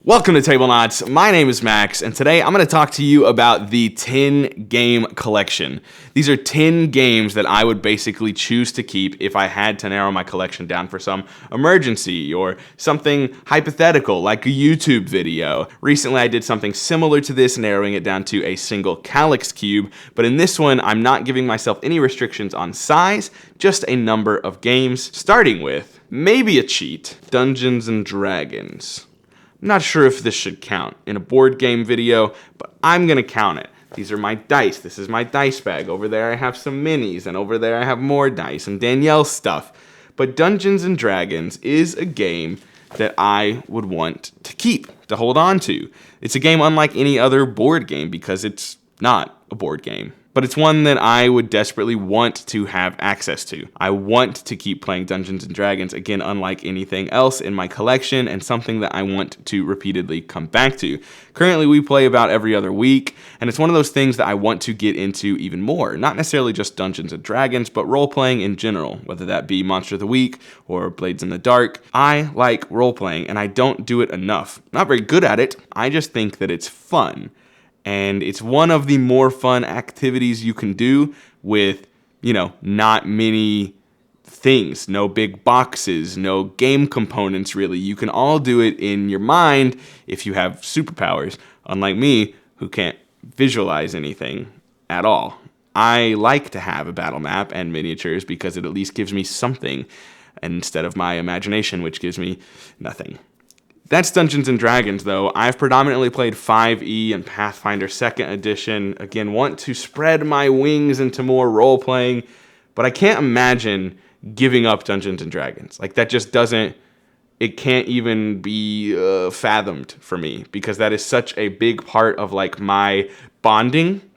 Welcome to Tablenauts. My name is Max, and today I'm going to talk to you about the 10 game collection. These are 10 games that I would basically choose to keep if I had to narrow my collection down for some emergency or something hypothetical like a YouTube video. Recently I did something similar to this, narrowing it down to a single Calyx cube, but in this one I'm not giving myself any restrictions on size, just a number of games, starting with, maybe a cheat, Dungeons and Dragons. I'm not sure if this should count in a board game video, but I'm gonna count it. These are my dice. This is my dice bag. Over there I have some minis, and over there I have more dice and Danielle's stuff. But Dungeons and Dragons is a game that I would want to keep, to hold on to. It's a game unlike any other board game because it's not a board game. But it's one that I would desperately want to have access to. I want to keep playing Dungeons & Dragons, again, unlike anything else in my collection, and something that I want to repeatedly come back to. Currently, we play about every other week, and it's one of those things that I want to get into even more. Not necessarily just Dungeons & Dragons, but role-playing in general, whether that be Monster of the Week or Blades in the Dark. I like role-playing, and I don't do it enough. I'm not very good at it, I just think that it's fun. And it's one of the more fun activities you can do with, not many things, no big boxes, no game components really. You can all do it in your mind if you have superpowers, unlike me, who can't visualize anything at all. I like to have a battle map and miniatures because it at least gives me something instead of my imagination, which gives me nothing. That's Dungeons & Dragons, though. I've predominantly played 5e and Pathfinder 2nd Edition. Again, want to spread my wings into more role-playing, but I can't imagine giving up Dungeons & Dragons. Like, that just doesn't, it can't even be fathomed for me, because that is such a big part of, my bonding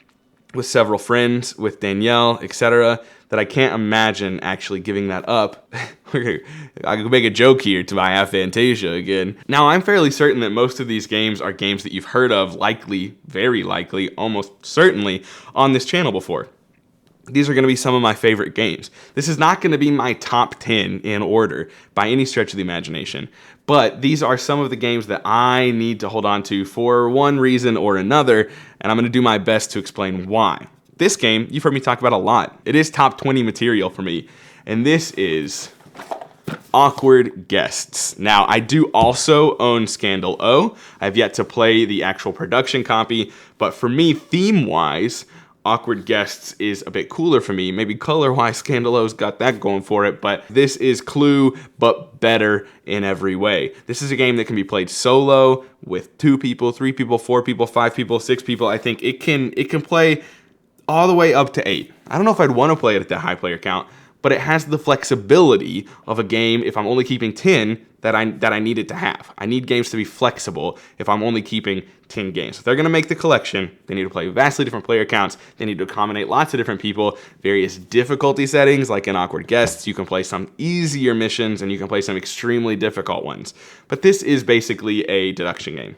with several friends, with Danielle, etc., that I can't imagine actually giving that up. I could make a joke here to my aphantasia again. Now, I'm fairly certain that most of these games are games that you've heard of, likely, very likely, almost certainly, on this channel before. These are going to be some of my favorite games. This is not going to be my top 10 in order by any stretch of the imagination, but these are some of the games that I need to hold on to for one reason or another, and I'm going to do my best to explain why. This game, you've heard me talk about a lot. It is top 20 material for me, and this is Awkward Guests. Now, I do also own Scandal O. I've yet to play the actual production copy, but for me, theme-wise, Awkward Guests is a bit cooler for me. Maybe color-wise, Scandal O's got that going for it, but this is Clue, but better in every way. This is a game that can be played solo, with 2 people, 3 people, 4 people, 5 people, 6 people. I think it can play all the way up to 8. I don't know if I'd want to play it at that high player count, but it has the flexibility of a game if I'm only keeping 10 that I need it to have. I need games to be flexible if I'm only keeping 10 games. If they're going to make the collection, they need to play vastly different player counts. They need to accommodate lots of different people, various difficulty settings, like in Awkward Guests. You can play some easier missions, and you can play some extremely difficult ones. But this is basically a deduction game.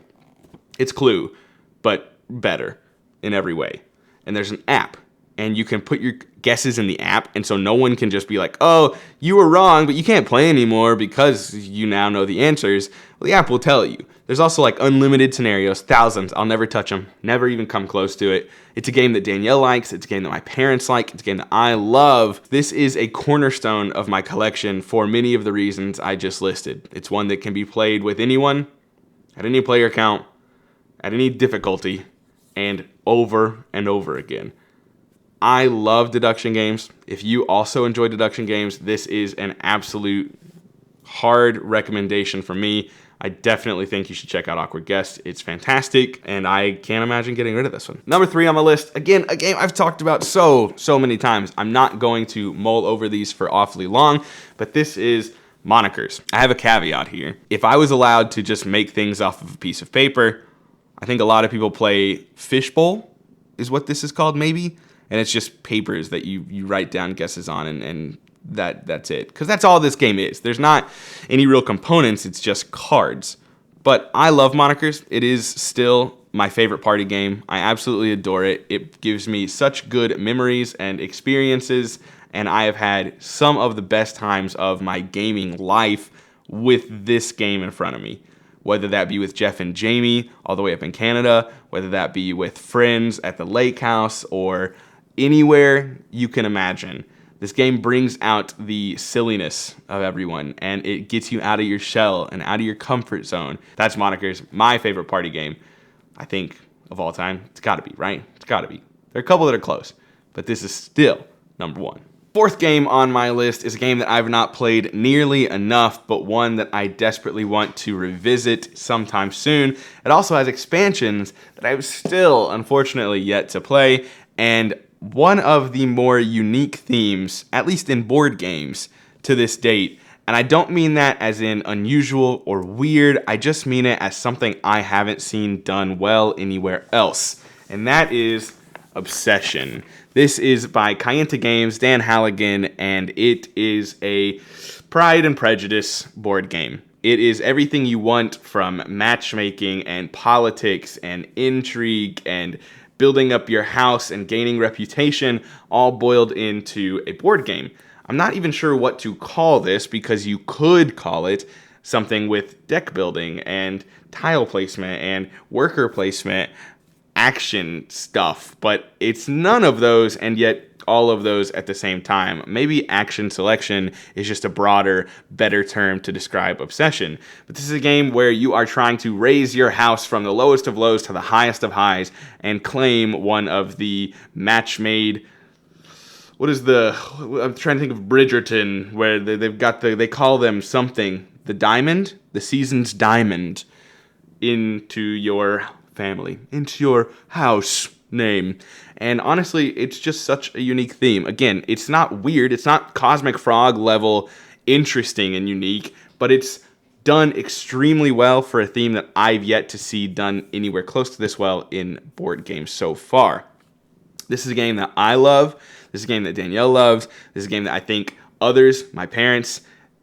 It's Clue, but better in every way. And there's an app, and you can put your guesses in the app, and so no one can just be like, oh, you were wrong, but you can't play anymore because you now know the answers. Well, the app will tell you. There's also unlimited scenarios, thousands. I'll never touch them, never even come close to it. It's a game that Danielle likes. It's a game that my parents like. It's a game that I love. This is a cornerstone of my collection for many of the reasons I just listed. It's one that can be played with anyone, at any player count, at any difficulty, and over again. I love deduction games. If you also enjoy deduction games, this is an absolute hard recommendation for me. I definitely think you should check out Awkward Guests. It's fantastic, and I can't imagine getting rid of this one. Number 3 on my list, again, a game I've talked about so many times. I'm not going to mull over these for awfully long, but this is Monikers. I have a caveat here. If I was allowed to just make things off of a piece of paper, I think a lot of people play Fishbowl, is what this is called, maybe? And it's just papers that you write down guesses on, and that's it. Because that's all this game is. There's not any real components, it's just cards. But I love Monikers. It is still my favorite party game. I absolutely adore it. It gives me such good memories and experiences, and I have had some of the best times of my gaming life with this game in front of me. whether that be with Jeff and Jamie all the way up in Canada, whether that be with friends at the lake house, or anywhere you can imagine. This game brings out the silliness of everyone, and it gets you out of your shell and out of your comfort zone. That's Moniker's my favorite party game, I think, of all time. It's got to be, right? It's got to be. There are a couple that are close, but this is still number one. Fourth game on my list is a game that I've not played nearly enough, but one that I desperately want to revisit sometime soon. It also has expansions that I've still, unfortunately, yet to play, and one of the more unique themes, at least in board games, to this date. And I don't mean that as in unusual or weird, I just mean it as something I haven't seen done well anywhere else. And that is Obsession. This is by Kayenta Games, Dan Halligan, and it is a Pride and Prejudice board game. It is everything you want from matchmaking and politics and intrigue and building up your house and gaining reputation, all boiled into a board game. I'm not even sure what to call this, because you could call it something with deck building and tile placement and worker placement, action stuff, but it's none of those, and yet all of those at the same time. Maybe action selection is just a broader, better term to describe Obsession. But this is a game where you are trying to raise your house from the lowest of lows to the highest of highs and claim one of the match-made... I'm trying to think of Bridgerton, where they call them something. The diamond? The season's diamond into your family, into your house name. And honestly, it's just such a unique theme. Again, it's not weird, it's not Cosmic Frog level interesting and unique, but it's done extremely well for a theme that I've yet to see done anywhere close to this well in board games so far. This is a game that I love. This is a game that Danielle loves. This is a game that I think others, my parents,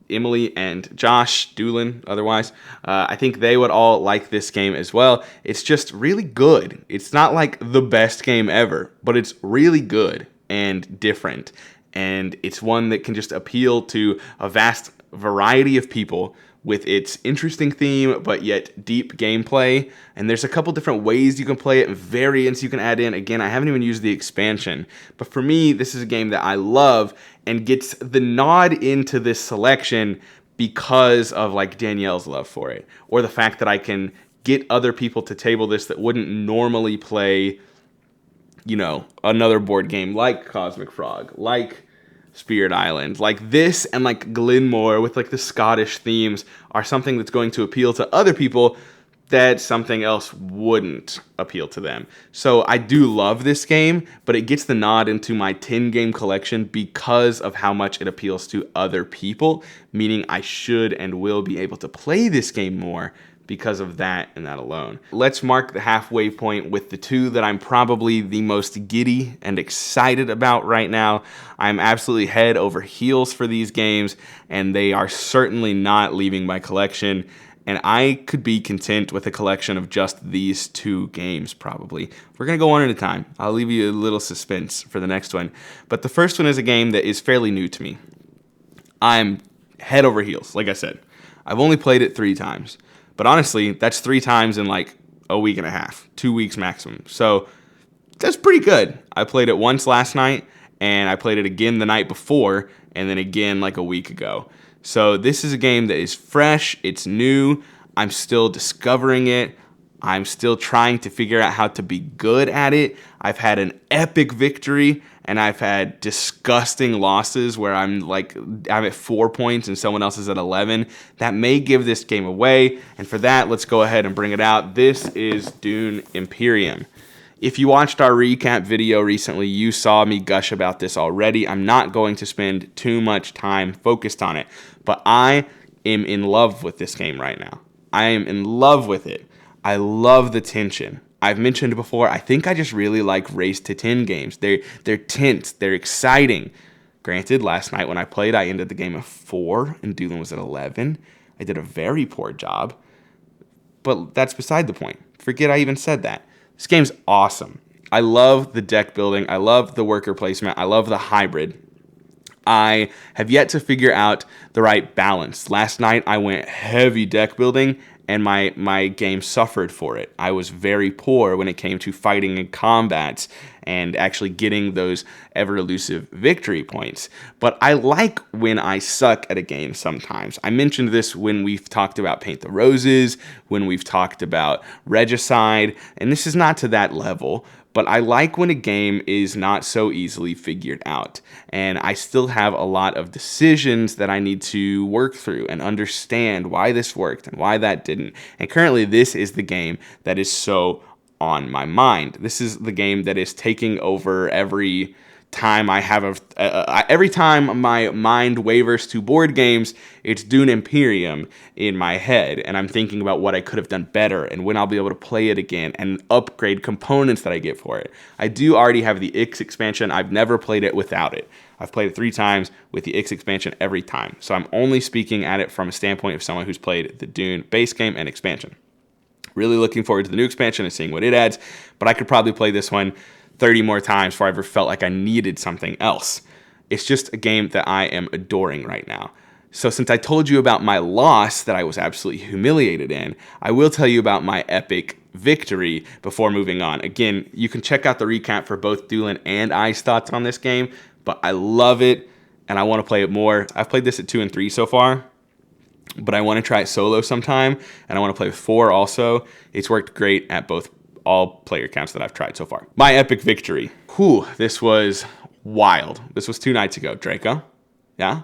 Emily and Josh Doolin, otherwise, I think they would all like this game as well. It's just really good. It's not like the best game ever, but it's really good and different. And it's one that can just appeal to a vast variety of people with its interesting theme, but yet deep gameplay. And there's a couple different ways you can play it and variants you can add in. Again, I haven't even used the expansion. But for me, this is a game that I love and gets the nod into this selection because of like Danielle's love for it, or the fact that I can get other people to table this that wouldn't normally play, you know, another board game like Cosmic Frog, like Spirit Island. Like this and like Glenmore with like the Scottish themes are something that's going to appeal to other people that something else wouldn't appeal to them. So I do love this game, but it gets the nod into my 10 game collection because of how much it appeals to other people, meaning I should and will be able to play this game more because of that and that alone. Let's mark the halfway point with the two that I'm probably the most giddy and excited about right now. I'm absolutely head over heels for these games, and they are certainly not leaving my collection. And I could be content with a collection of just these two games, probably. We're going to go one at a time. I'll leave you a little suspense for the next one. But the first one is a game that is fairly new to me. I'm head over heels, like I said. I've only played it 3 times. But honestly, that's 3 times in like a week and a half, 2 weeks maximum. So that's pretty good. I played it once last night, and I played it again the night before, and then again like a week ago. So this is a game that is fresh, it's new, I'm still discovering it, I'm still trying to figure out how to be good at it. I've had an epic victory, and I've had disgusting losses where I'm at 4 points and someone else is at 11. That may give this game away, and for that, let's go ahead and bring it out. This is Dune Imperium. If you watched our recap video recently, you saw me gush about this already. I'm not going to spend too much time focused on it, but I am in love with this game right now. I am in love with it. I love the tension. I've mentioned before, I think I just really like race to 10 games. They're tense, they're exciting. Granted, last night when I played, I ended the game at 4 and Doolin was at 11. I did a very poor job, but that's beside the point. Forget I even said that. This game's awesome. I love the deck building. I love the worker placement. I love the hybrid. I have yet to figure out the right balance. Last night I went heavy deck building and my game suffered for it. I was very poor when it came to fighting and combats and actually getting those ever elusive victory points. But I like when I suck at a game sometimes. I mentioned this when we've talked about Paint the Roses, when we've talked about Regicide, and this is not to that level, but I like when a game is not so easily figured out, and I still have a lot of decisions that I need to work through and understand why this worked and why that didn't. And currently, this is the game that is so on my mind. This is the game that is taking over every time I have every time my mind wavers to board games, it's Dune Imperium in my head, and I'm thinking about what I could have done better and when I'll be able to play it again and upgrade components that I get for it. I do already have the X expansion. I've never played it without it. I've played it 3 times with the X expansion every time, so I'm only speaking at it from a standpoint of someone who's played the Dune base game and expansion. Really looking forward to the new expansion and seeing what it adds, but I could probably play this one 30 more times before I ever felt like I needed something else. It's just a game that I am adoring right now. So since I told you about my loss that I was absolutely humiliated in, I will tell you about my epic victory before moving on. Again, you can check out the recap for both Doolin and I's thoughts on this game, but I love it and I want to play it more. I've played this at 2 and 3 so far, but I want to try it solo sometime, and I want to play with 4 also. It's worked great at all player counts that I've tried so far. My epic victory. Whew, this was wild. This was 2 nights ago. Draco? Yeah?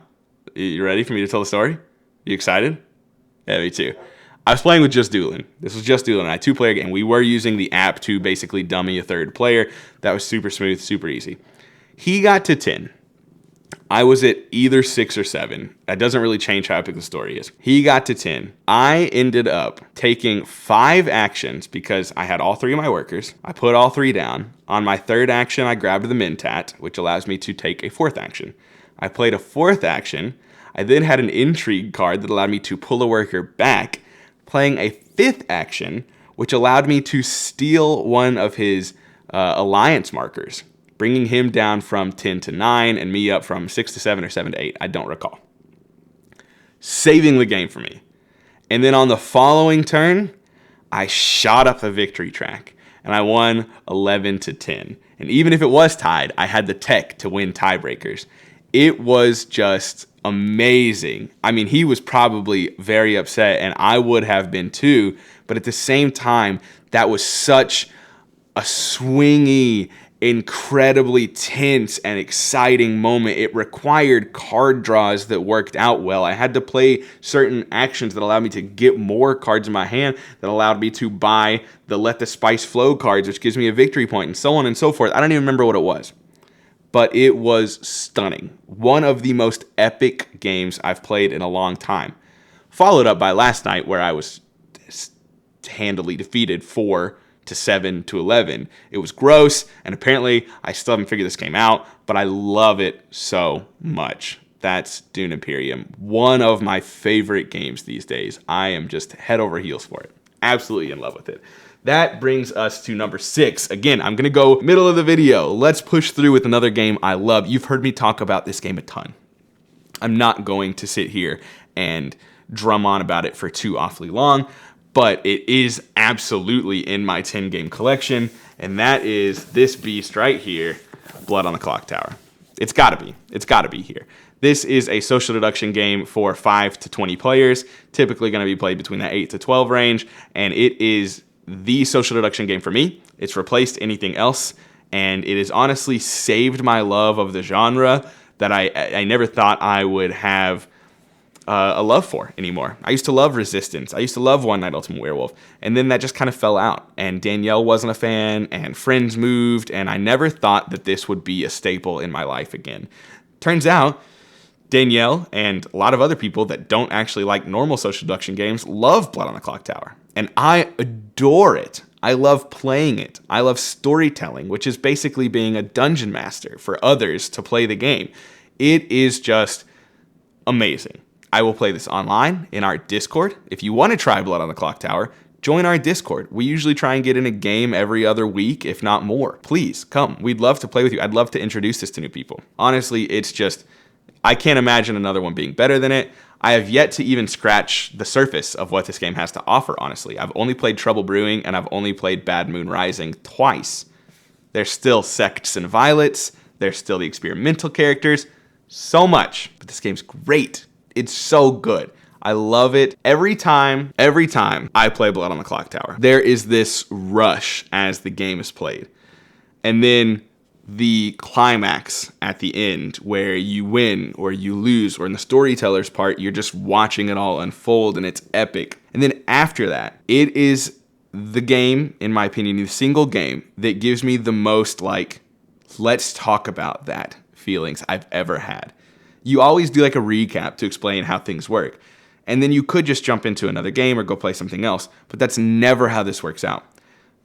You ready for me to tell the story? You excited? Yeah, me too. I was playing with just Doolin. This was just Doolin. I had 2-player game. We were using the app to basically dummy a 3rd player. That was super smooth, super easy. He got to 10. I was at either 6 or 7. That doesn't really change how epic the story is. He got to 10. I ended up taking 5 actions because I had all 3 of my workers. I put all 3 down. On my 3rd action, I grabbed the Mentat, which allows me to take a 4th action. I played a 4th action. I then had an Intrigue card that allowed me to pull a worker back, playing a 5th action, which allowed me to steal one of his alliance markers, bringing him down from 10 to 9 and me up from 6 to 7 or 7 to 8. I don't recall. Saving the game for me. And then on the following turn, I shot up the victory track and I won 11 to 10. And even if it was tied, I had the tech to win tiebreakers. It was just amazing. I mean, he was probably very upset and I would have been too. But at the same time, that was such a swingy, incredibly tense and exciting moment. It required card draws that worked out well. I had to play certain actions that allowed me to get more cards in my hand, that allowed me to buy the Let the Spice Flow cards, which gives me a victory point, and so on and so forth. I don't even remember what it was, but it was stunning. One of the most epic games I've played in a long time. Followed up by last night where I was handily defeated 4-7 to 11. It was gross, and apparently I still haven't figured this game out, but I love it so much. That's Dune Imperium, one of my favorite games these days. I am just head over heels for it. Absolutely in love with it. That brings us to number 6. Again, I'm going to go middle of the video. Let's push through with another game I love. You've heard me talk about this game a ton. I'm not going to sit here and drum on about it for too awfully long, but it is absolutely in my 10-game collection, and that is this beast right here, Blood on the Clock Tower. It's got to be. It's got to be here. This is a social deduction game for 5 to 20 players, typically going to be played between that 8 to 12 range, and it is the social deduction game for me. It's replaced anything else, and it has honestly saved my love of the genre that I never thought I would have a love for anymore. I used to love Resistance. I used to love One Night Ultimate Werewolf, and then that just kind of fell out, and Danielle wasn't a fan, and friends moved, and I never thought that this would be a staple in my life again. Turns out Danielle and a lot of other people that don't actually like normal social deduction games love Blood on the Clock Tower. And I adore it. I love playing it. I love storytelling, which is basically being a dungeon master for others to play the game. It is just amazing. I will play this online in our Discord. If you want to try Blood on the Clock Tower, join our Discord. We usually try and get in a game every other week, if not more. Please come. We'd love to play with you. I'd love to introduce this to new people. Honestly, it's just, I can't imagine another one being better than it. I have yet to even scratch the surface of what this game has to offer, honestly. I've only played Trouble Brewing, and I've only played Bad Moon Rising twice. There's still Sects and Violets. There's still the experimental characters. So much. But this game's great. It's so good. I love it. Every time I play Blood on the Clocktower, there is this rush as the game is played. And then the climax at the end where you win or you lose, or in the storyteller's part, you're just watching it all unfold and it's epic. And then after that, it is the game, in my opinion, the single game that gives me the most like, let's talk about that feelings I've ever had. You always do like a recap to explain how things work. And then you could just jump into another game or go play something else, but that's never how this works out.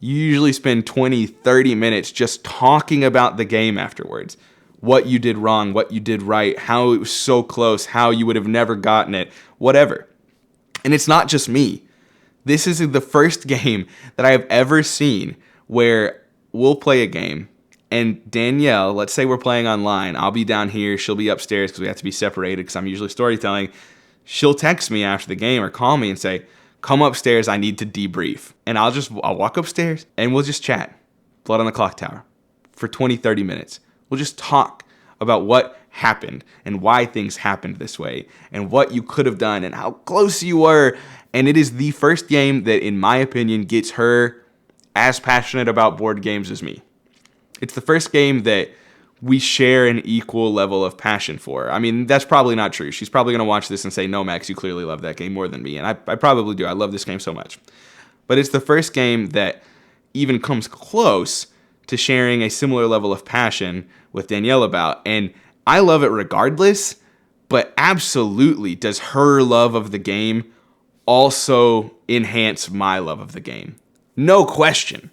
You usually spend 20, 30 minutes just talking about the game afterwards. What you did wrong, what you did right, how it was so close, how you would have never gotten it, whatever. And it's not just me. This is the first game that I have ever seen where we'll play a game and Danielle, let's say we're playing online, I'll be down here, she'll be upstairs because we have to be separated because I'm usually storytelling. She'll text me after the game or call me and say, come upstairs, I need to debrief. And I'll walk upstairs and we'll just chat. Blood on the Clocktower for 20, 30 minutes. We'll just talk about what happened and why things happened this way and what you could have done and how close you were. And it is the first game that, in my opinion, gets her as passionate about board games as me. It's the first game that we share an equal level of passion for. I mean, that's probably not true. She's probably going to watch this and say, no, Max, you clearly love that game more than me. And I probably do. I love this game so much. But it's the first game that even comes close to sharing a similar level of passion with Danielle about. And I love it regardless, but absolutely does her love of the game also enhance my love of the game. No question.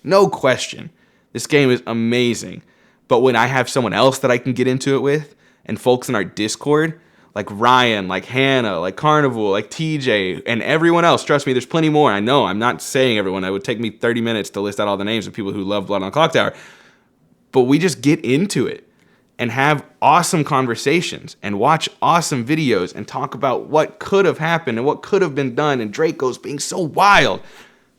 No question. This game is amazing. But when I have someone else that I can get into it with, and folks in our Discord, like Ryan, like Hannah, like Carnival, like TJ, and everyone else, trust me, there's plenty more. I know, I'm not saying everyone. It would take me 30 minutes to list out all the names of people who love Blood on the Clocktower. But we just get into it and have awesome conversations and watch awesome videos and talk about what could have happened and what could have been done, and Draco's being so wild.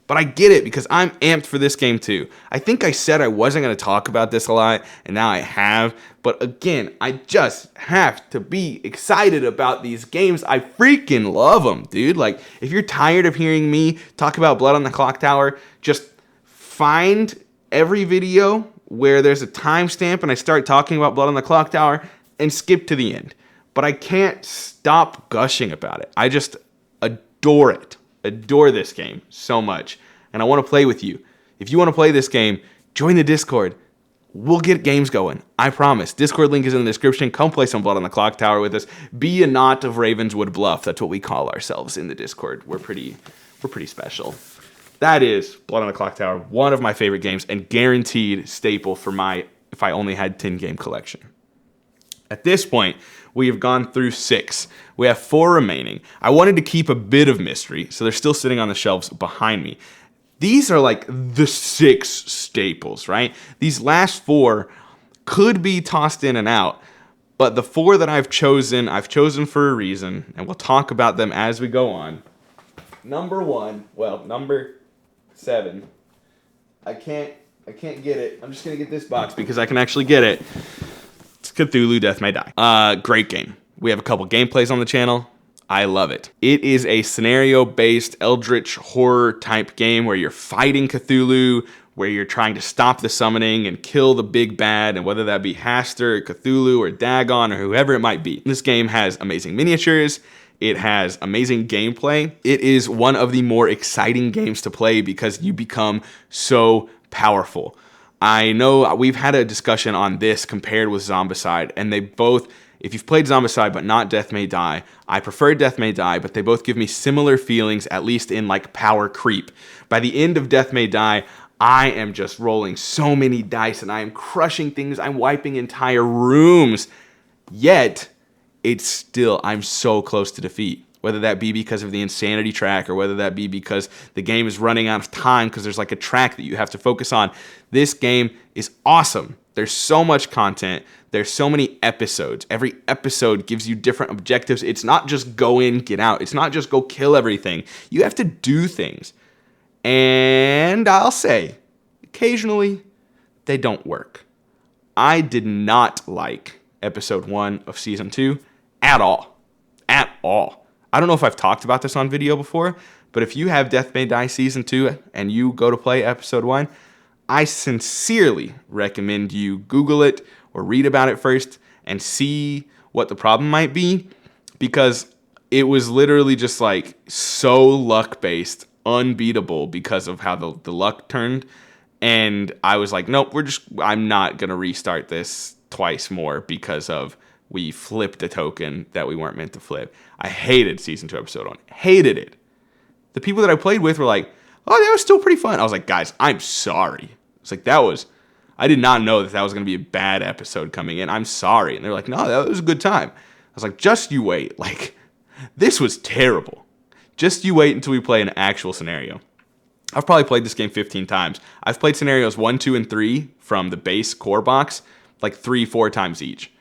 But I get it because I'm amped for this game too. I think I said I wasn't going to talk about this a lot, and now I have. But again, I just have to be excited about these games. I freaking love them, dude. Like, if you're tired of hearing me talk about Blood on the Clocktower, just find every video where there's a timestamp and I start talking about Blood on the Clocktower and skip to the end. But I can't stop gushing about it. I just adore it. Adore this game so much, and I want to play with you. If you want to play this game, join the Discord. We'll get games going. I promise. Discord link is in the description. Come play some Blood on the Clocktower with us. Be a knot of Ravenswood Bluff. That's what we call ourselves in the Discord. We're pretty special. That is Blood on the Clocktower, one of my favorite games and guaranteed staple for my if I only had 10 game collection. At this point, we have gone through 6. We have 4 remaining. I wanted to keep a bit of mystery, so they're still sitting on the shelves behind me. These are like the 6 staples, right? These last 4 could be tossed in and out, but the 4 that I've chosen for a reason, and we'll talk about them as we go on. Number 7. I can't get it. I'm just going to get this box because I can actually get it. It's Cthulhu Death May Die. Great game. We have a couple gameplays on the channel. I love it. It is a scenario-based eldritch horror type game where you're fighting Cthulhu, where you're trying to stop the summoning and kill the big bad, and whether that be Hastur, or Cthulhu, or Dagon, or whoever it might be. This game has amazing miniatures. It has amazing gameplay. It is one of the more exciting games to play because you become so powerful. I know we've had a discussion on this compared with Zombicide, and they both, if you've played Zombicide but not Death May Die, I prefer Death May Die, but they both give me similar feelings, at least in like power creep. By the end of Death May Die, I am just rolling so many dice and I am crushing things. I'm wiping entire rooms. Yet, I'm so close to defeat. Whether that be because of the insanity track or whether that be because the game is running out of time because there's like a track that you have to focus on. This game is awesome. There's so much content. There's so many episodes. Every episode gives you different objectives. It's not just go in, get out. It's not just go kill everything. You have to do things. And I'll say, occasionally, they don't work. I did not like episode 1 of season 2 at all. At all. I don't know if I've talked about this on video before, but if you have Death May Die season 2 and you go to play episode 1, I sincerely recommend you Google it or read about it first and see what the problem might be, because it was literally just like so luck-based, unbeatable because of how the luck turned. And I was like, nope, I'm not going to restart this twice more because of we flipped a token that we weren't meant to flip. I hated season 2 episode 1. Hated it. The people that I played with were like, oh, that was still pretty fun. I was like, guys, I'm sorry. It's like, I did not know that was going to be a bad episode coming in. I'm sorry. And they're like, no, that was a good time. I was like, just you wait. Like, this was terrible. Just you wait until we play an actual scenario. I've probably played this game 15 times. I've played scenarios 1, 2, and 3 from the base core box like 3-4 times each.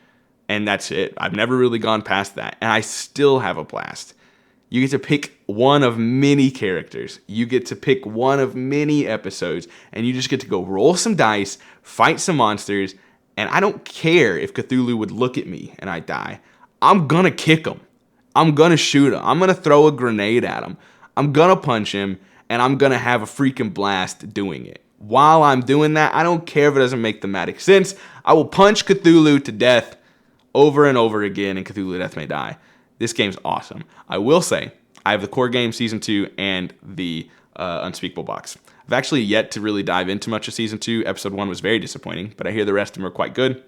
And that's it. I've never really gone past that. And I still have a blast. You get to pick one of many characters. You get to pick one of many episodes. And you just get to go roll some dice, fight some monsters. And I don't care if Cthulhu would look at me and I die. I'm going to kick him. I'm going to shoot him. I'm going to throw a grenade at him. I'm going to punch him. And I'm going to have a freaking blast doing it. While I'm doing that, I don't care if it doesn't make thematic sense. I will punch Cthulhu to death over and over again in Cthulhu Death May Die. This game's awesome. I will say, I have the core game Season 2 and the Unspeakable box. I've actually yet to really dive into much of Season 2. Episode 1 was very disappointing, but I hear the rest of them are quite good.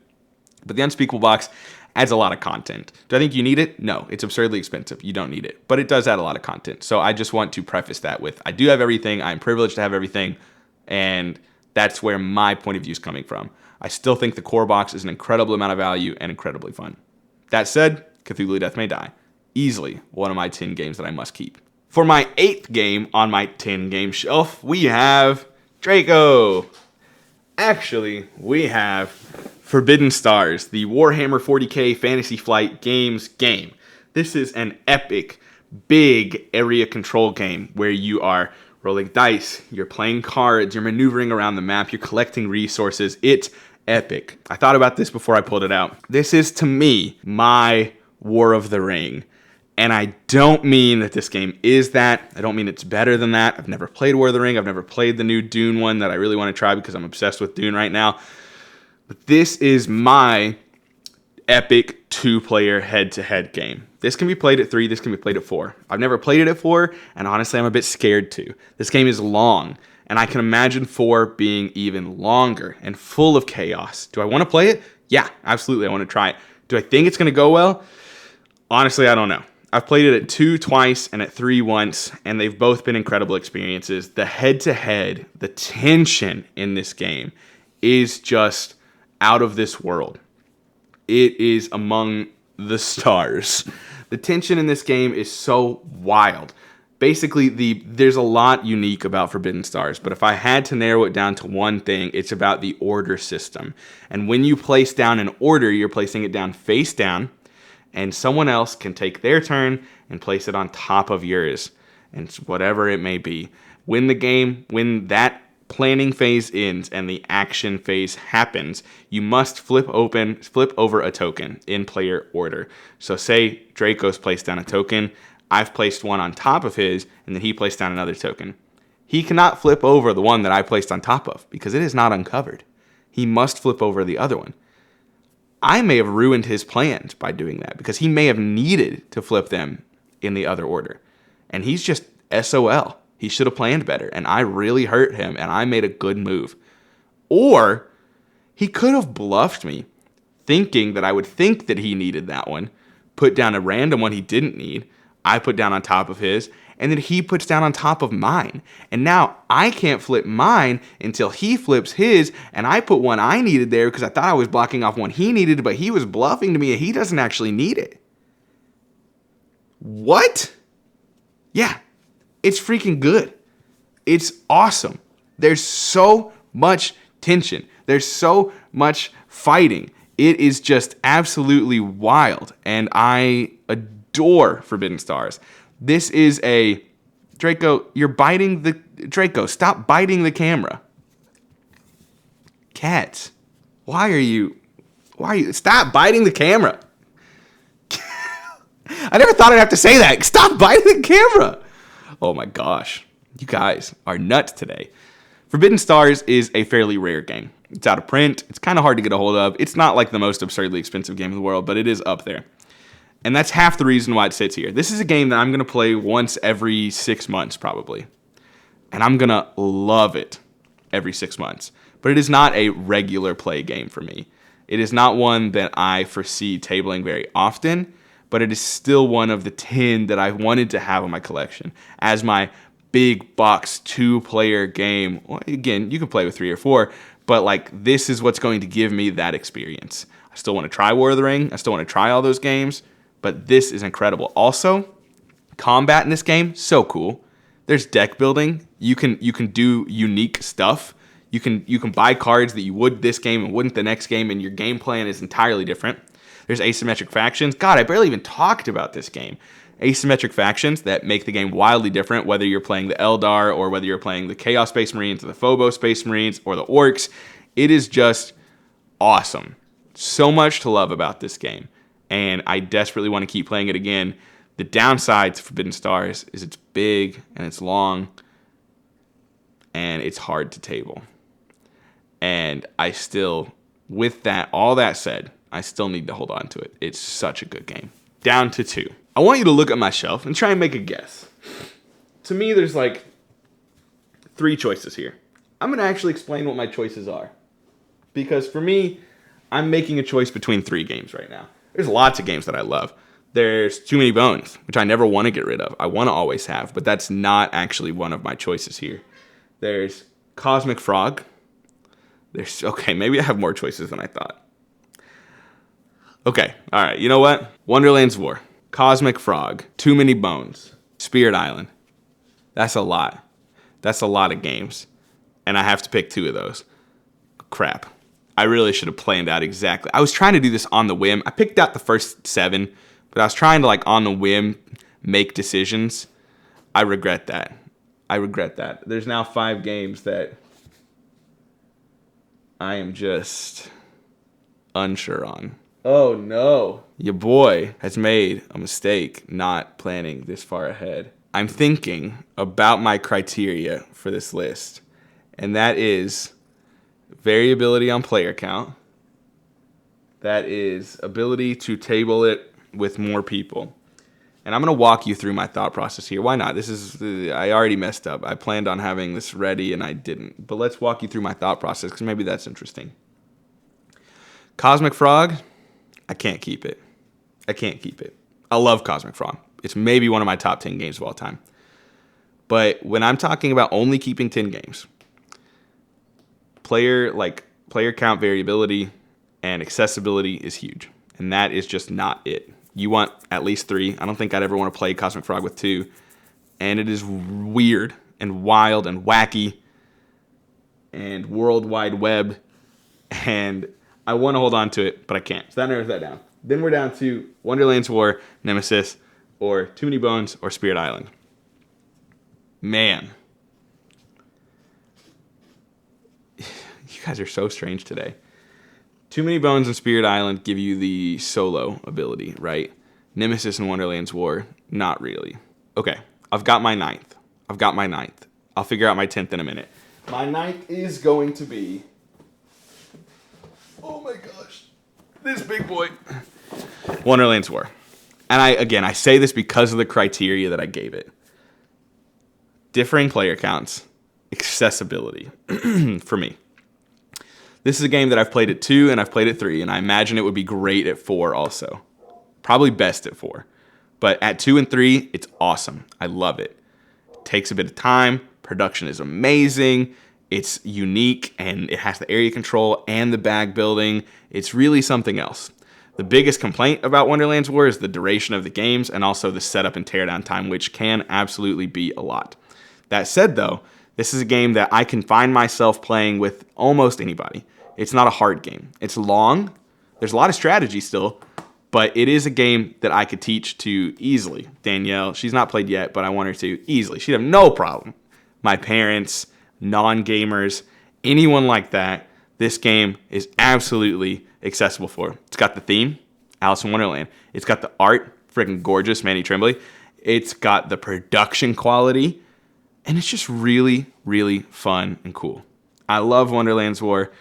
But the Unspeakable box adds a lot of content. Do I think you need it? No, it's absurdly expensive. You don't need it. But it does add a lot of content. So I just want to preface that with, I do have everything. I'm privileged to have everything. And that's where my point of view is coming from. I still think the core box is an incredible amount of value and incredibly fun. That said, Cthulhu Death May Die. Easily one of my 10 games that I must keep. For my 8th game on my 10 game shelf, we have Draco. Actually, we have Forbidden Stars, the Warhammer 40k Fantasy Flight Games game. This is an epic, big area control game where you are rolling dice, you're playing cards, you're maneuvering around the map, you're collecting resources. It's epic. I thought about this before I pulled it out. This is, to me, my War of the Ring. And I don't mean that this game is that. I don't mean it's better than that. I've never played War of the Ring. I've never played the new Dune one that I really want to try because I'm obsessed with Dune right now. But this is my epic 2-player head-to-head game. This can be played at 3. This can be played at 4. I've never played it at 4, and honestly, I'm a bit scared to. This game is long, and I can imagine 4 being even longer and full of chaos. Do I want to play it? Yeah, absolutely. I want to try it. Do I think it's going to go well? Honestly, I don't know. I've played it at 2 twice and at 3 once, and they've both been incredible experiences. The head-to-head, the tension in this game is just out of this world. It is among the stars. The tension in this game is so wild. Basically, there's a lot unique about Forbidden Stars, but if I had to narrow it down to one thing, it's about the order system. And when you place down an order, you're placing it down face down, and someone else can take their turn and place it on top of yours, and whatever it may be. When that planning phase ends and the action phase happens, you must flip over a token in player order. So say Draco's placed down a token, I've placed one on top of his, and then he placed down another token. He cannot flip over the one that I placed on top of because it is not uncovered. He must flip over the other one. I may have ruined his plans by doing that because he may have needed to flip them in the other order. And he's just SOL. He should have planned better, and I really hurt him, and I made a good move. Or he could have bluffed me, thinking that I would think that he needed that one, put down a random one he didn't need, I put down on top of his, and then he puts down on top of mine. And now I can't flip mine until he flips his, and I put one I needed there because I thought I was blocking off one he needed, but he was bluffing to me, and he doesn't actually need it. What? Yeah. It's freaking good. It's awesome. There's so much tension. There's so much fighting. It is just absolutely wild, and I adore Forbidden Stars. This is a... Draco, you're biting the... Draco, stop biting the camera. Cats, why are you... Stop biting the camera. I never thought I'd have to say that. Stop biting the camera. Oh my gosh. You guys are nuts today. Forbidden Stars is a fairly rare game. It's out of print. It's kind of hard to get a hold of. It's not like the most absurdly expensive game in the world, but it is up there. And that's half the reason why it sits here. This is a game that I'm going to play once every 6 months probably. And I'm going to love it every 6 months. But it is not a regular play game for me. It is not one that I foresee tabling very often, but it is still one of the 10 that I wanted to have in my collection as my big box 2-player game. Well, again, you can play with 3 or 4, but like this is what's going to give me that experience. I still want to try War of the Ring. I still want to try all those games, but this is incredible. Also, combat in this game, so cool. There's deck building. You can do unique stuff. You can buy cards that you would this game and wouldn't the next game, and your game plan is entirely different. There's asymmetric factions. God, I barely even talked about this game. Asymmetric factions that make the game wildly different, whether you're playing the Eldar or whether you're playing the Chaos Space Marines or the Phobos Space Marines or the Orcs. It is just awesome. So much to love about this game, and I desperately want to keep playing it again. The downside to Forbidden Stars is it's big and it's long and it's hard to table. And I still, with that, all that said, I still need to hold on to it. It's such a good game. Down to 2. I want you to look at my shelf and try and make a guess. To me, there's like 3 choices here. I'm going to actually explain what my choices are. Because for me, I'm making a choice between 3 games right now. There's lots of games that I love. There's Too Many Bones, which I never want to get rid of. I want to always have, but that's not actually one of my choices here. There's Cosmic Frog. Okay, maybe I have more choices than I thought. Okay, all right, you know what? Wonderland's War, Cosmic Frog, Too Many Bones, Spirit Island. That's a lot. That's a lot of games. And I have to pick 2 of those. Crap. I really should have planned out exactly. I was trying to do this on the whim. I picked out the first 7, but I was trying to, like, on the whim, make decisions. I regret that. There's now 5 games that I am just unsure on. Oh no. Your boy has made a mistake not planning this far ahead. I'm thinking about my criteria for this list, and that is variability on player count. That is ability to table it with more people. And I'm going to walk you through my thought process here. Why not? I already messed up. I planned on having this ready and I didn't. But let's walk you through my thought process because maybe that's interesting. Cosmic Frog, I can't keep it. I love Cosmic Frog. It's maybe one of my top 10 games of all time. But when I'm talking about only keeping 10 games, player count variability and accessibility is huge. And that is just not it. You want at least 3. I don't think I'd ever want to play Cosmic Frog with 2. And it is weird and wild and wacky and World Wide Web. And I want to hold on to it, but I can't. So that narrows that down. Then we're down to Wonderland's War, Nemesis, or Too Many Bones, or Spirit Island. Man. You guys are so strange today. Too Many Bones and Spirit Island give you the solo ability, right? Nemesis and Wonderland's War, not really. Okay, I've got my 9th. I'll figure out my 10th in a minute. My 9th is going to be... Oh my gosh. This big boy. Wonderland's War. And I say this because of the criteria that I gave it. Differing player counts, accessibility for me. This is a game that I've played at 2 and I've played at 3, and I imagine it would be great at 4 also. Probably best at 4. But at 2 and 3, it's awesome. I love it. It takes a bit of time. Production is amazing. It's unique, and it has the area control and the bag building. It's really something else. The biggest complaint about Wonderland's War is the duration of the games and also the setup and teardown time, which can absolutely be a lot. That said, though, this is a game that I can find myself playing with almost anybody. It's not a hard game. It's long. There's a lot of strategy still, but it is a game that I could teach to easily. Danielle, she's not played yet, but I want her to easily. She'd have no problem. My parents, non-gamers, anyone like that, this game is absolutely accessible for. It's got the theme, Alice in Wonderland. It's got the art, freaking gorgeous, Manny Tremblay. It's got the production quality, and it's just really, really fun and cool. I love Wonderland's War.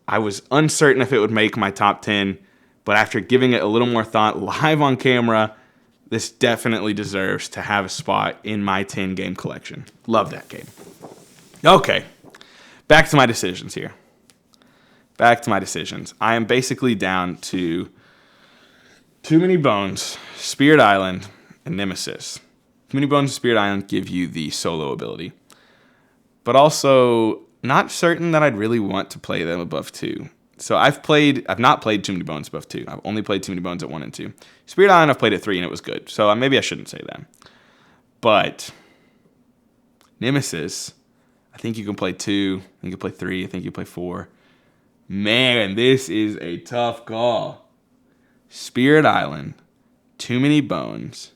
I was uncertain if it would make my top 10, but after giving it a little more thought live on camera, this definitely deserves to have a spot in my 10 game collection. Love that game. Okay, back to my decisions here. I am basically down to Too Many Bones, Spirit Island, and Nemesis. Too Many Bones and Spirit Island give you the solo ability, but also not certain that I'd really want to play them above 2. So I've not played Too Many Bones above 2. I've only played Too Many Bones at 1 and 2. Spirit Island I've played at 3 and it was good. So maybe I shouldn't say that. But Nemesis, I think you can play 2. I think you can play 3. I think you can play 4. Man, this is a tough call. Spirit Island, Too Many Bones,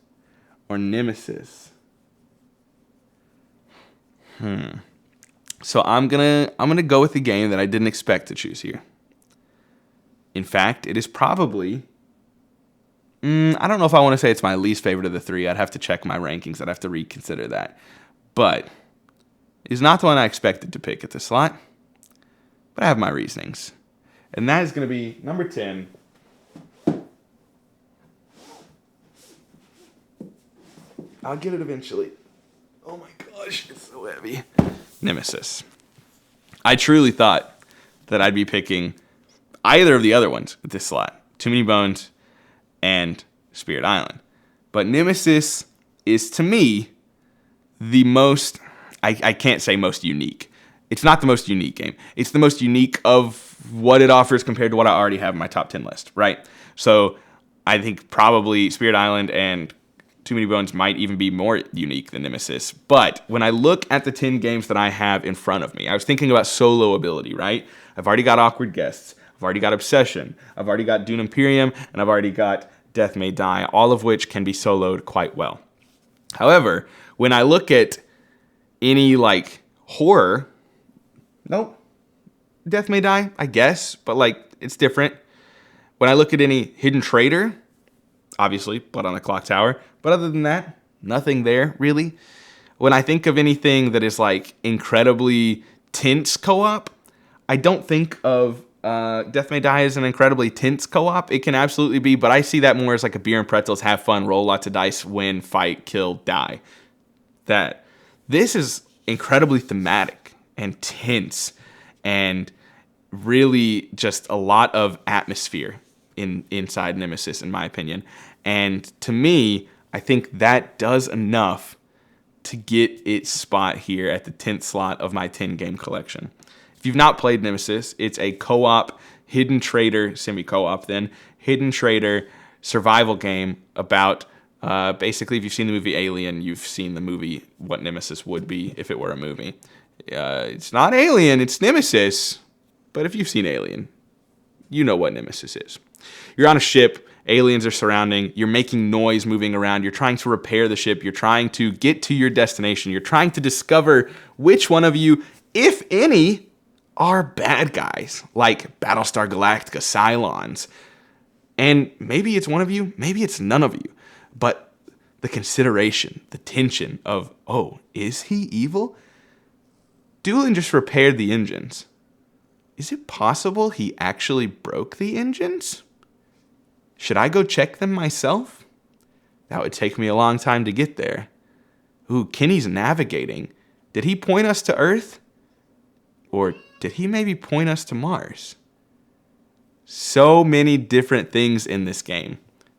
or Nemesis. So I'm gonna go with the game that I didn't expect to choose here. In fact, it is probably, I don't know if I want to say it's my least favorite of the 3. I'd have to check my rankings. I'd have to reconsider that. But it's not the one I expected to pick at this slot. But I have my reasonings. And that is going to be number 10. I'll get it eventually. Oh my gosh, it's so heavy. Nemesis. I truly thought that I'd be picking either of the other ones at this slot. Too Many Bones and Spirit Island. But Nemesis is, to me, the most, I can't say most unique. It's not the most unique game. It's the most unique of what it offers compared to what I already have in my top 10 list, right? So I think probably Spirit Island and Too Many Bones might even be more unique than Nemesis. But when I look at the 10 games that I have in front of me, I was thinking about solo ability, right? I've already got Awkward Guests. I've already got Obsession. I've already got Dune Imperium. And I've already got Death May Die, all of which can be soloed quite well. However, when I look at any like horror, nope, Death May Die, I guess, but like it's different. When I look at any Hidden Traitor, obviously, Blood on the Clock Tower. But other than that, nothing there, really. When I think of anything that is, like, incredibly tense co-op, I don't think of Death May Die as an incredibly tense co-op. It can absolutely be, but I see that more as, like, a beer and pretzels, have fun, roll lots of dice, win, fight, kill, die. That this is incredibly thematic and tense and really just a lot of atmosphere inside Nemesis, in my opinion. And to me, I think that does enough to get its spot here at the 10th slot of my 10-game collection. If you've not played Nemesis, it's a co-op, hidden traitor, semi-co-op then, hidden traitor survival game about, basically, if you've seen the movie Alien, you've seen the movie what Nemesis would be if it were a movie. It's not Alien, it's Nemesis. But if you've seen Alien, you know what Nemesis is. You're on a ship, aliens are surrounding, you're making noise moving around, you're trying to repair the ship, you're trying to get to your destination, you're trying to discover which one of you, if any, are bad guys, like Battlestar Galactica, Cylons. And maybe it's one of you, maybe it's none of you. But the consideration, the tension of, oh, is he evil? Doolin just repaired the engines. Is it possible he actually broke the engines? Should I go check them myself? That would take me a long time to get there. Ooh, Kenny's navigating. Did he point us to Earth? Or did he maybe point us to Mars? So many different things in this game.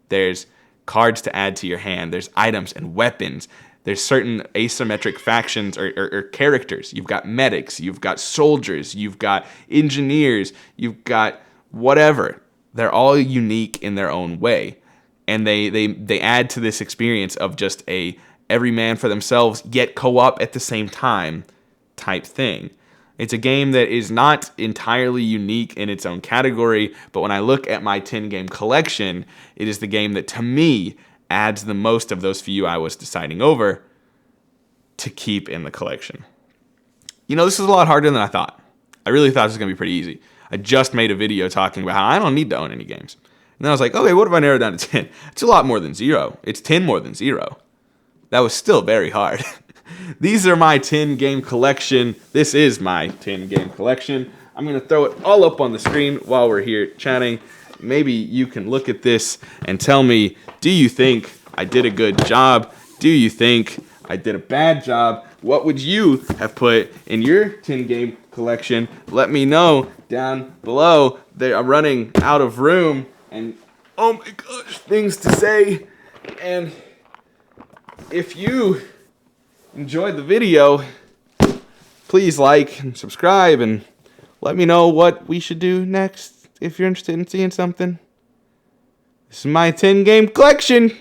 There's cards to add to your hand. There's items and weapons. There's certain asymmetric factions or characters. You've got medics. You've got soldiers. You've got engineers. You've got whatever. They're all unique in their own way. And they add to this experience of just a every man for themselves, yet co-op at the same time type thing. It's a game that is not entirely unique in its own category, but when I look at my 10 game collection, it is the game that to me adds the most of those few I was deciding over to keep in the collection. You know, this is a lot harder than I thought. I really thought this was going to be pretty easy. I just made a video talking about how I don't need to own any games. And then I was like, okay, what if I narrow it down to 10? It's a lot more than 0. It's 10 more than 0. That was still very hard. These are my 10 game collection. This is my 10 game collection. I'm going to throw it all up on the screen while we're here chatting. Maybe you can look at this and tell me, do you think I did a good job? Do you think I did a bad job? What would you have put in your 10 game collection? Let me know down below. I'm running out of room and oh my gosh, things to say. And if you enjoyed the video, please like and subscribe and let me know what we should do next if you're interested in seeing something. This is my 10 game collection.